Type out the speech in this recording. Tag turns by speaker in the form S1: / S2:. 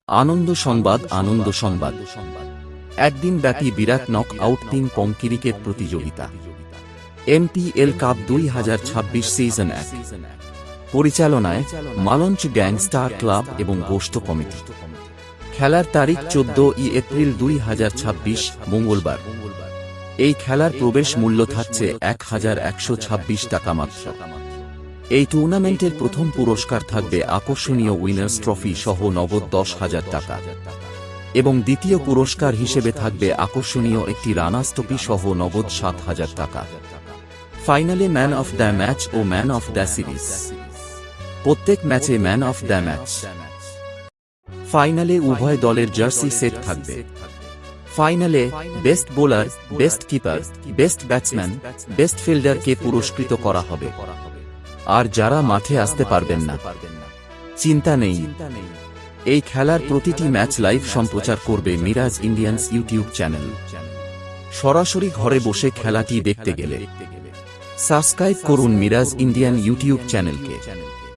S1: আনন্দ সংবাদ। একদিন ব্যাপী বিরাট knock out ping pong cricket প্রতিযোগিতা এমপিএল কাপ 2026 সিজন 1 পরিচালনায় মালঞ্চ গ্যাং স্টার ক্লাব এবং গোষ্ঠ কমিটি। খেলার তারিখ 14 এপ্রিল 2026 মঙ্গলবার। এই খেলার প্রবেশ মূল্য থাকছে 1126 টাকা মাত্র। এই টুর্নামেন্টের প্রথম পুরস্কার থাকবে আকর্ষণীয় উইনার্স ট্রফি সহ নগদ 10,000 টাকা এবং দ্বিতীয় পুরস্কার হিসেবে থাকবে আকর্ষণীয় একটি রানার্স ট্রফি সহ নগদ 7,000 টাকা। ফাইনালে ম্যান অফ দ্য ম্যাচ ও ম্যান অফ দ্য সিরিজ। প্রত্যেক ম্যাচে ম্যান অফ দ্য ম্যাচ। ফাইনালে উভয় দলের জার্সি সেট থাকবে। ফাইনালে best bowler, best keeper, best batsman, best ফিল্ডারকে পুরস্কৃত করা হবে। আর যারা মাঠে আসতে পারবেন না, চিন্তা নেই, এই খেলার প্রতিটি ম্যাচ লাইভ সম্প্রচার করবে মিরাজ ইন্ডিয়ান্স ইউটিউব চ্যানেল। সরাসরি ঘরে বসে খেলাটি দেখতে গেলে সাবস্ক্রাইব করুন মিরাজ ইন্ডিয়ান ইউটিউব চ্যানেলকে।